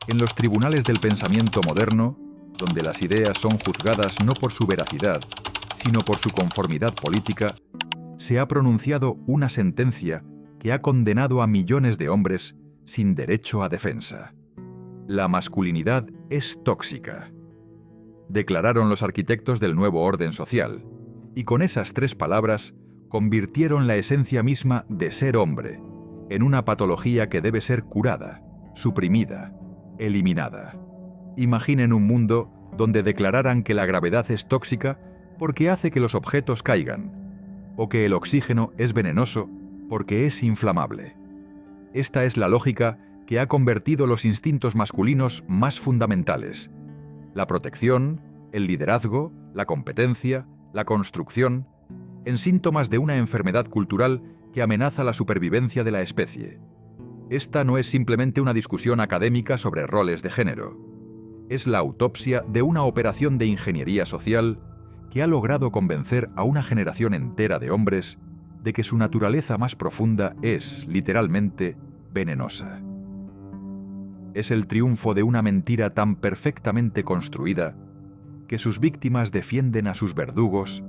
En los tribunales del pensamiento moderno, donde las ideas son juzgadas no por su veracidad, sino por su conformidad política, se ha pronunciado una sentencia que ha condenado a millones de hombres sin derecho a defensa. La masculinidad es tóxica, declararon los arquitectos del nuevo orden social, y con esas 3 palabras convirtieron la esencia misma de ser hombre en una patología que debe ser curada, suprimida, eliminada. Imaginen un mundo donde declararan que la gravedad es tóxica porque hace que los objetos caigan, o que el oxígeno es venenoso porque es inflamable. Esta es la lógica que ha convertido los instintos masculinos más fundamentales: la protección, el liderazgo, la competencia, la construcción, en síntomas de una enfermedad cultural que amenaza la supervivencia de la especie. Esta no es simplemente una discusión académica sobre roles de género. Es la autopsia de una operación de ingeniería social que ha logrado convencer a una generación entera de hombres de que su naturaleza más profunda es, literalmente, venenosa. Es el triunfo de una mentira tan perfectamente construida que sus víctimas defienden a sus verdugos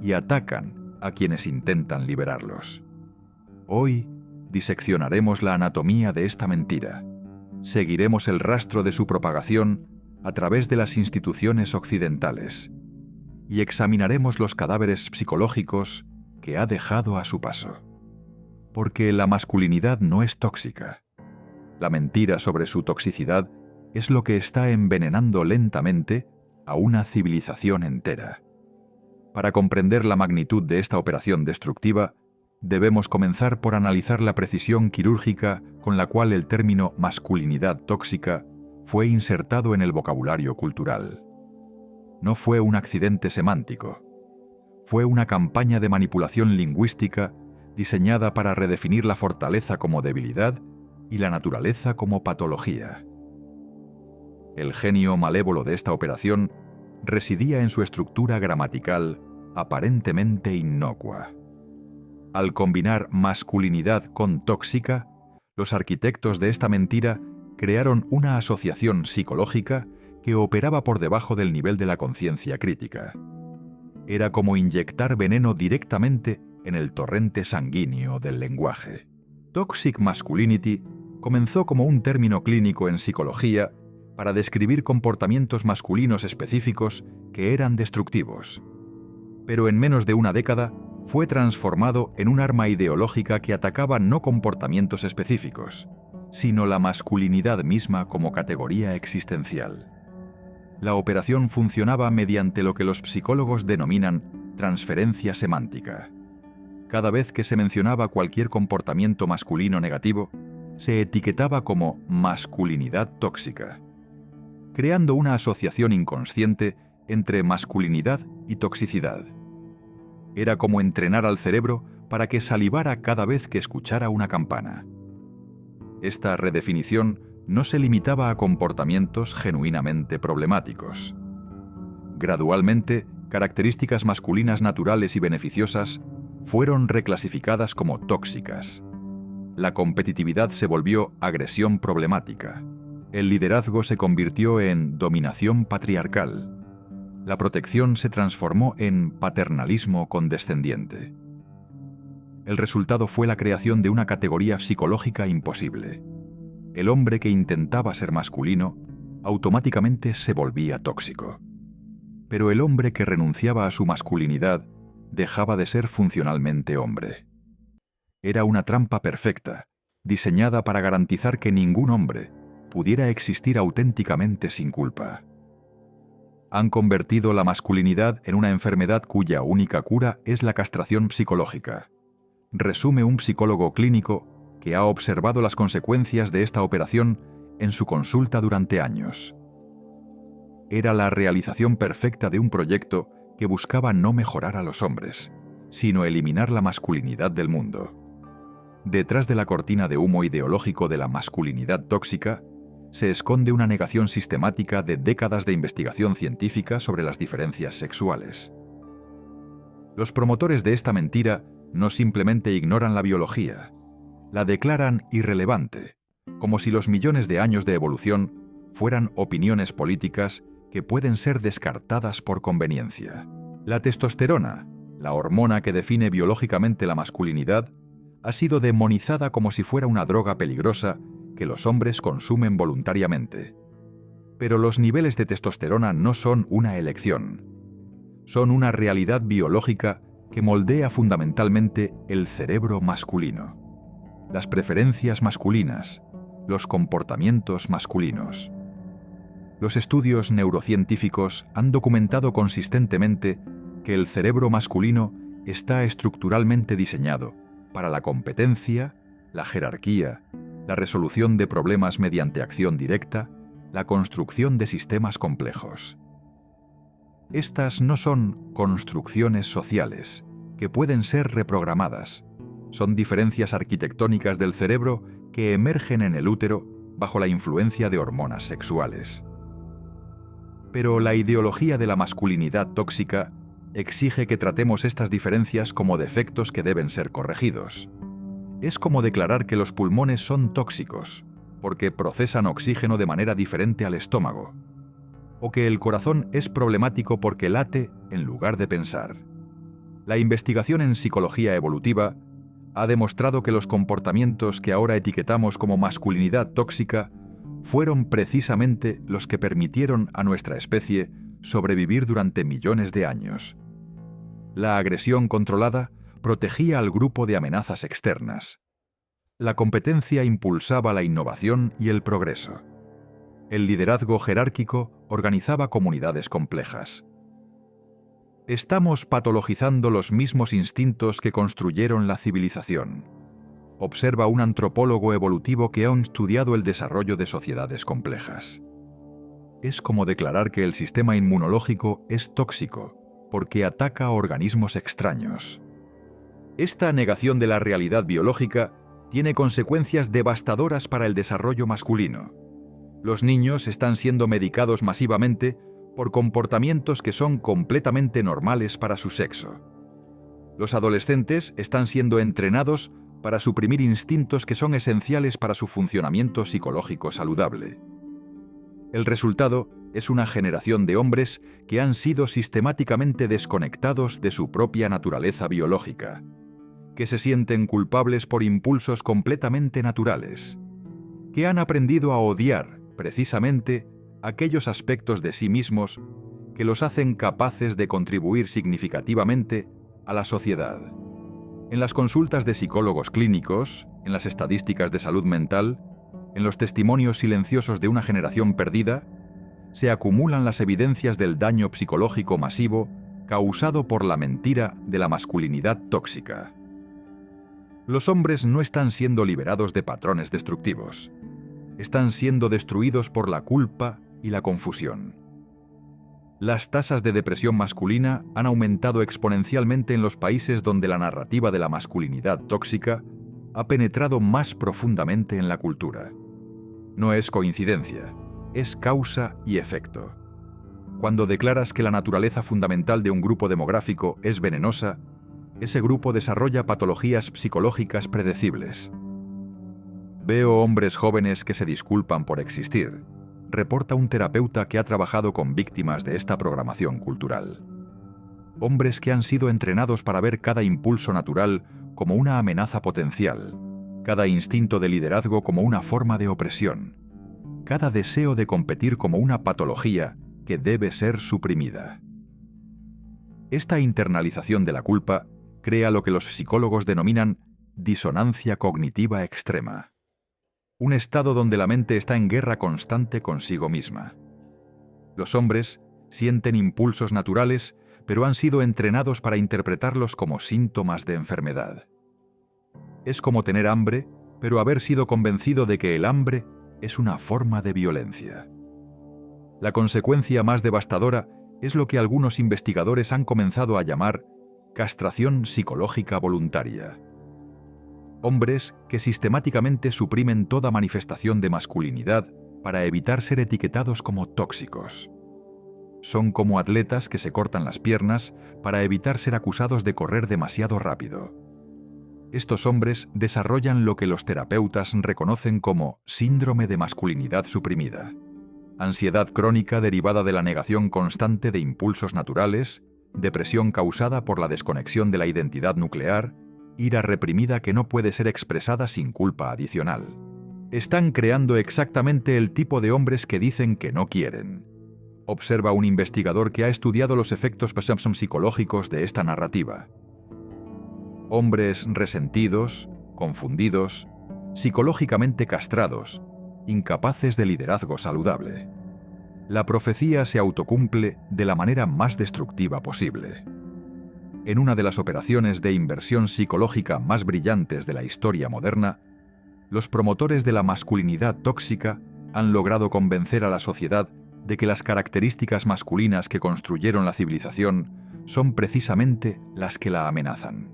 y atacan a quienes intentan liberarlos. Hoy diseccionaremos la anatomía de esta mentira. Seguiremos el rastro de su propagación a través de las instituciones occidentales y examinaremos los cadáveres psicológicos que ha dejado a su paso. Porque la masculinidad no es tóxica. La mentira sobre su toxicidad es lo que está envenenando lentamente a una civilización entera. Para comprender la magnitud de esta operación destructiva, debemos comenzar por analizar la precisión quirúrgica con la cual el término masculinidad tóxica fue insertado en el vocabulario cultural. No fue un accidente semántico. Fue una campaña de manipulación lingüística diseñada para redefinir la fortaleza como debilidad y la naturaleza como patología. El genio malévolo de esta operación residía en su estructura gramatical aparentemente inocua. Al combinar masculinidad con tóxica, los arquitectos de esta mentira crearon una asociación psicológica que operaba por debajo del nivel de la conciencia crítica. Era como inyectar veneno directamente en el torrente sanguíneo del lenguaje. Toxic masculinity comenzó como un término clínico en psicología para describir comportamientos masculinos específicos que eran destructivos. Pero en menos de una década fue transformado en un arma ideológica que atacaba no comportamientos específicos, sino la masculinidad misma como categoría existencial. La operación funcionaba mediante lo que los psicólogos denominan transferencia semántica. Cada vez que se mencionaba cualquier comportamiento masculino negativo, se etiquetaba como masculinidad tóxica, creando una asociación inconsciente entre masculinidad y toxicidad. Era como entrenar al cerebro para que salivara cada vez que escuchara una campana. Esta redefinición no se limitaba a comportamientos genuinamente problemáticos. Gradualmente, características masculinas naturales y beneficiosas fueron reclasificadas como tóxicas. La competitividad se volvió agresión problemática. El liderazgo se convirtió en dominación patriarcal. La protección se transformó en paternalismo condescendiente. El resultado fue la creación de una categoría psicológica imposible. El hombre que intentaba ser masculino automáticamente se volvía tóxico. Pero el hombre que renunciaba a su masculinidad dejaba de ser funcionalmente hombre. Era una trampa perfecta, diseñada para garantizar que ningún hombre pudiera existir auténticamente sin culpa. Han convertido la masculinidad en una enfermedad cuya única cura es la castración psicológica. Resume un psicólogo clínico que ha observado las consecuencias de esta operación en su consulta durante años. Era la realización perfecta de un proyecto que buscaba no mejorar a los hombres, sino eliminar la masculinidad del mundo. Detrás de la cortina de humo ideológico de la masculinidad tóxica, se esconde una negación sistemática de décadas de investigación científica sobre las diferencias sexuales. Los promotores de esta mentira no simplemente ignoran la biología, la declaran irrelevante, como si los millones de años de evolución fueran opiniones políticas que pueden ser descartadas por conveniencia. La testosterona, la hormona que define biológicamente la masculinidad, ha sido demonizada como si fuera una droga peligrosa que los hombres consumen voluntariamente. Pero los niveles de testosterona no son una elección. Son una realidad biológica que moldea fundamentalmente el cerebro masculino, las preferencias masculinas, los comportamientos masculinos. Los estudios neurocientíficos han documentado consistentemente que el cerebro masculino está estructuralmente diseñado para la competencia, la jerarquía, la resolución de problemas mediante acción directa, la construcción de sistemas complejos. Estas no son construcciones sociales, que pueden ser reprogramadas. Son diferencias arquitectónicas del cerebro que emergen en el útero bajo la influencia de hormonas sexuales. Pero la ideología de la masculinidad tóxica exige que tratemos estas diferencias como defectos que deben ser corregidos. Es como declarar que los pulmones son tóxicos, porque procesan oxígeno de manera diferente al estómago, o que el corazón es problemático porque late en lugar de pensar. La investigación en psicología evolutiva ha demostrado que los comportamientos que ahora etiquetamos como masculinidad tóxica fueron precisamente los que permitieron a nuestra especie sobrevivir durante millones de años. La agresión controlada protegía al grupo de amenazas externas. La competencia impulsaba la innovación y el progreso. El liderazgo jerárquico organizaba comunidades complejas. Estamos patologizando los mismos instintos que construyeron la civilización, observa un antropólogo evolutivo que ha estudiado el desarrollo de sociedades complejas. Es como declarar que el sistema inmunológico es tóxico, porque ataca a organismos extraños. Esta negación de la realidad biológica tiene consecuencias devastadoras para el desarrollo masculino. Los niños están siendo medicados masivamente por comportamientos que son completamente normales para su sexo. Los adolescentes están siendo entrenados para suprimir instintos que son esenciales para su funcionamiento psicológico saludable. El resultado es una generación de hombres que han sido sistemáticamente desconectados de su propia naturaleza biológica, que se sienten culpables por impulsos completamente naturales, que han aprendido a odiar, precisamente, aquellos aspectos de sí mismos que los hacen capaces de contribuir significativamente a la sociedad. En las consultas de psicólogos clínicos, en las estadísticas de salud mental, en los testimonios silenciosos de una generación perdida, se acumulan las evidencias del daño psicológico masivo causado por la mentira de la masculinidad tóxica. Los hombres no están siendo liberados de patrones destructivos. Están siendo destruidos por la culpa y la confusión. Las tasas de depresión masculina han aumentado exponencialmente en los países donde la narrativa de la masculinidad tóxica ha penetrado más profundamente en la cultura. No es coincidencia, es causa y efecto. Cuando declaras que la naturaleza fundamental de un grupo demográfico es venenosa, ese grupo desarrolla patologías psicológicas predecibles. Veo hombres jóvenes que se disculpan por existir, reporta un terapeuta que ha trabajado con víctimas de esta programación cultural. Hombres que han sido entrenados para ver cada impulso natural como una amenaza potencial, cada instinto de liderazgo como una forma de opresión, cada deseo de competir como una patología que debe ser suprimida. Esta internalización de la culpa crea lo que los psicólogos denominan disonancia cognitiva extrema. Un estado donde la mente está en guerra constante consigo misma. Los hombres sienten impulsos naturales, pero han sido entrenados para interpretarlos como síntomas de enfermedad. Es como tener hambre, pero haber sido convencido de que el hambre es una forma de violencia. La consecuencia más devastadora es lo que algunos investigadores han comenzado a llamar castración psicológica voluntaria. Hombres que sistemáticamente suprimen toda manifestación de masculinidad para evitar ser etiquetados como tóxicos. Son como atletas que se cortan las piernas para evitar ser acusados de correr demasiado rápido. Estos hombres desarrollan lo que los terapeutas reconocen como síndrome de masculinidad suprimida. ansiedad crónica derivada de la negación constante de impulsos naturales, depresión causada por la desconexión de la identidad nuclear, ira reprimida que no puede ser expresada sin culpa adicional. Están creando exactamente el tipo de hombres que dicen que no quieren. Observa un investigador que ha estudiado los efectos psicológicos de esta narrativa. Hombres resentidos, confundidos, psicológicamente castrados, incapaces de liderazgo saludable. La profecía se autocumple de la manera más destructiva posible. En una de las operaciones de inversión psicológica más brillantes de la historia moderna, los promotores de la masculinidad tóxica han logrado convencer a la sociedad de que las características masculinas que construyeron la civilización son precisamente las que la amenazan.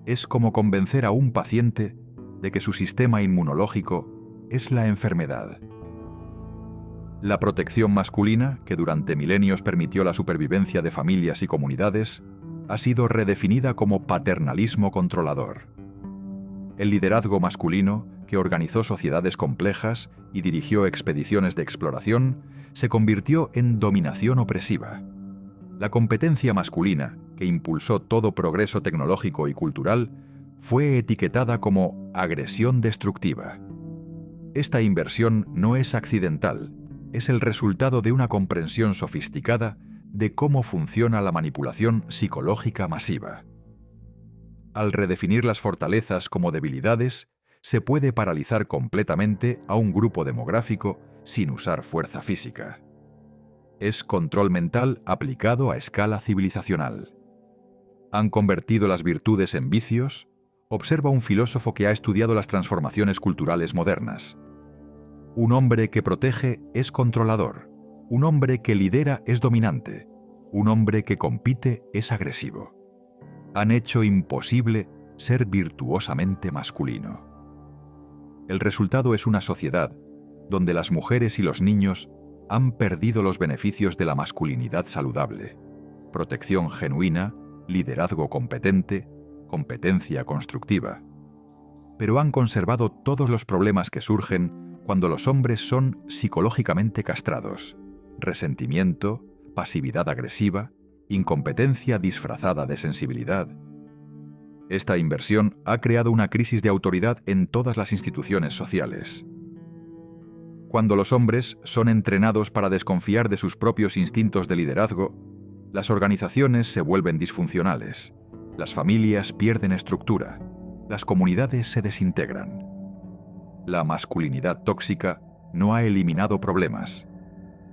Es como convencer a un paciente de que su sistema inmunológico es la enfermedad. La protección masculina, que durante milenios permitió la supervivencia de familias y comunidades, ha sido redefinida como paternalismo controlador. El liderazgo masculino, que organizó sociedades complejas y dirigió expediciones de exploración, se convirtió en dominación opresiva. La competencia masculina, que impulsó todo progreso tecnológico y cultural, fue etiquetada como agresión destructiva. Esta inversión no es accidental, es el resultado de una comprensión sofisticada de cómo funciona la manipulación psicológica masiva. Al redefinir las fortalezas como debilidades, se puede paralizar completamente a un grupo demográfico sin usar fuerza física. Es control mental aplicado a escala civilizacional. ¿Han convertido las virtudes en vicios? Observa un filósofo que ha estudiado las transformaciones culturales modernas. Un hombre que protege es controlador. Un hombre que lidera es dominante. Un hombre que compite es agresivo. Han hecho imposible ser virtuosamente masculino. El resultado es una sociedad donde las mujeres y los niños han perdido los beneficios de la masculinidad saludable, protección genuina, liderazgo competente, competencia constructiva. Pero han conservado todos los problemas que surgen cuando los hombres son psicológicamente castrados: resentimiento, pasividad agresiva, incompetencia disfrazada de sensibilidad. Esta inversión ha creado una crisis de autoridad en todas las instituciones sociales. Cuando los hombres son entrenados para desconfiar de sus propios instintos de liderazgo, las organizaciones se vuelven disfuncionales, las familias pierden estructura, las comunidades se desintegran. La masculinidad tóxica no ha eliminado problemas,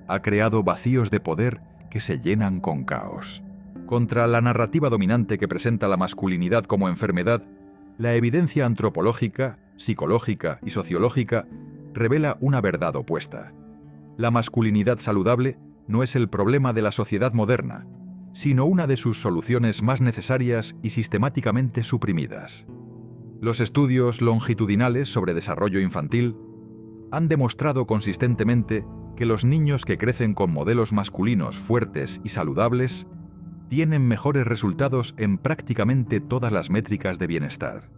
ha creado vacíos de poder que se llenan con caos. Contra la narrativa dominante que presenta la masculinidad como enfermedad, la evidencia antropológica, psicológica y sociológica revela una verdad opuesta. La masculinidad saludable no es el problema de la sociedad moderna, sino una de sus soluciones más necesarias y sistemáticamente suprimidas. Los estudios longitudinales sobre desarrollo infantil han demostrado consistentemente que los niños que crecen con modelos masculinos fuertes y saludables tienen mejores resultados en prácticamente todas las métricas de bienestar: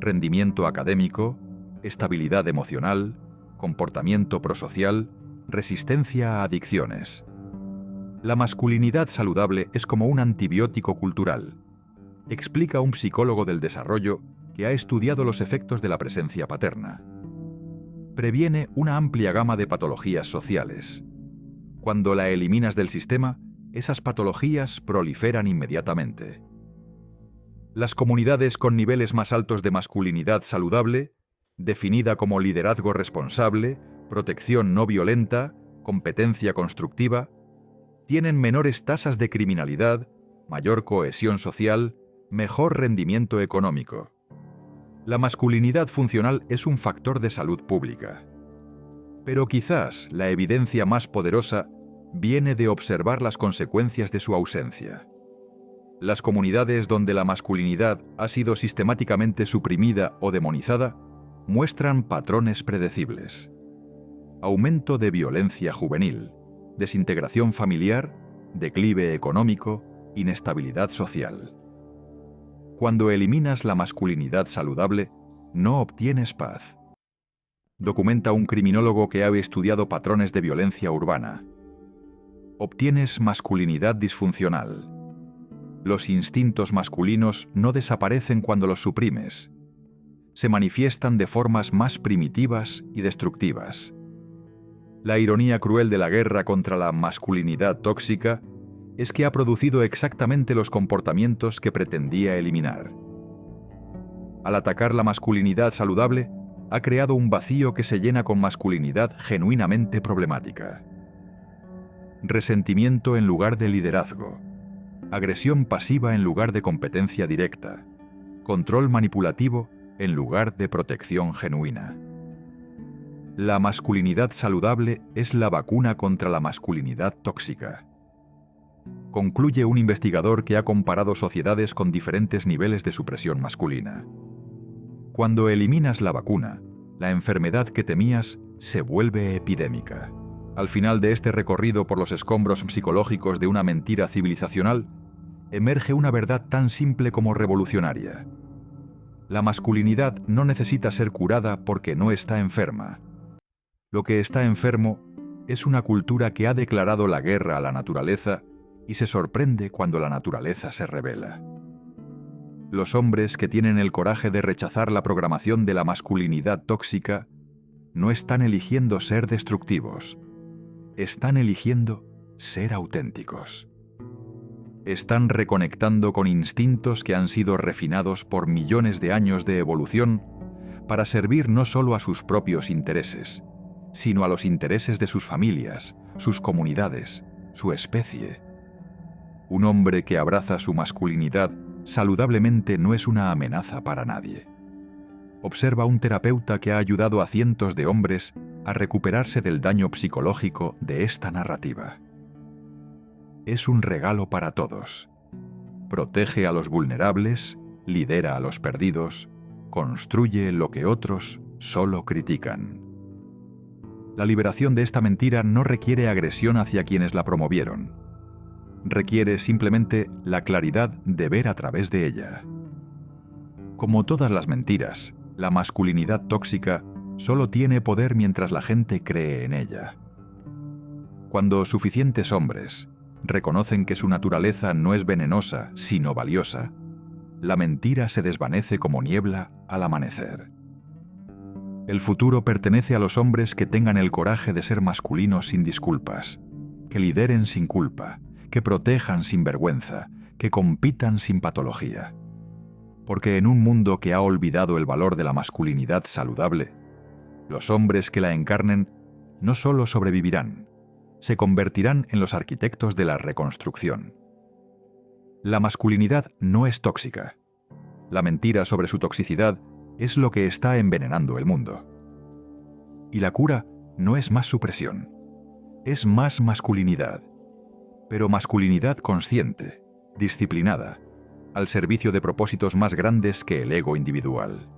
rendimiento académico, estabilidad emocional, comportamiento prosocial, resistencia a adicciones. La masculinidad saludable es como un antibiótico cultural, explica un psicólogo del desarrollo que ha estudiado los efectos de la presencia paterna. Previene una amplia gama de patologías sociales. Cuando la eliminas del sistema, esas patologías proliferan inmediatamente. Las comunidades con niveles más altos de masculinidad saludable, definida como liderazgo responsable, protección no violenta, competencia constructiva, tienen menores tasas de criminalidad, mayor cohesión social, mejor rendimiento económico. La masculinidad funcional es un factor de salud pública. Pero quizás la evidencia más poderosa viene de observar las consecuencias de su ausencia. Las comunidades donde la masculinidad ha sido sistemáticamente suprimida o demonizada muestran patrones predecibles: aumento de violencia juvenil, desintegración familiar, declive económico, inestabilidad social. Cuando eliminas la masculinidad saludable, no obtienes paz. documenta un criminólogo que ha estudiado patrones de violencia urbana. Obtienes masculinidad disfuncional. Los instintos masculinos no desaparecen cuando los suprimes. Se manifiestan de formas más primitivas y destructivas. La ironía cruel de la guerra contra la masculinidad tóxica es que ha producido exactamente los comportamientos que pretendía eliminar. Al atacar la masculinidad saludable, ha creado un vacío que se llena con masculinidad genuinamente problemática. Resentimiento en lugar de liderazgo. Agresión pasiva en lugar de competencia directa. Control manipulativo en lugar de protección genuina. La masculinidad saludable es la vacuna contra la masculinidad tóxica. Concluye un investigador que ha comparado sociedades con diferentes niveles de supresión masculina. Cuando eliminas la vacuna, la enfermedad que temías se vuelve epidémica. Al final de este recorrido por los escombros psicológicos de una mentira civilizacional, emerge una verdad tan simple como revolucionaria. La masculinidad no necesita ser curada porque no está enferma. Lo que está enfermo es una cultura que ha declarado la guerra a la naturaleza y se sorprende cuando la naturaleza se rebela. Los hombres que tienen el coraje de rechazar la programación de la masculinidad tóxica no están eligiendo ser destructivos, están eligiendo ser auténticos. Están reconectando con instintos que han sido refinados por millones de años de evolución para servir no solo a sus propios intereses, sino a los intereses de sus familias, sus comunidades, su especie. Un hombre que abraza su masculinidad saludablemente no es una amenaza para nadie. Observa un terapeuta que ha ayudado a cientos de hombres a recuperarse del daño psicológico de esta narrativa. Es un regalo para todos. Protege a los vulnerables, lidera a los perdidos, construye lo que otros solo critican. La liberación de esta mentira no requiere agresión hacia quienes la promovieron. Requiere simplemente la claridad de ver a través de ella. Como todas las mentiras, la masculinidad tóxica solo tiene poder mientras la gente cree en ella. Cuando suficientes hombres reconocen que su naturaleza no es venenosa, sino valiosa, la mentira se desvanece como niebla al amanecer. El futuro pertenece a los hombres que tengan el coraje de ser masculinos sin disculpas, que lideren sin culpa, que protejan sin vergüenza, que compitan sin patología. Porque en un mundo que ha olvidado el valor de la masculinidad saludable, los hombres que la encarnen no solo sobrevivirán, se convertirán en los arquitectos de la reconstrucción. La masculinidad no es tóxica. La mentira sobre su toxicidad es lo que está envenenando el mundo. Y la cura no es más supresión, es más masculinidad, pero masculinidad consciente, disciplinada, al servicio de propósitos más grandes que el ego individual.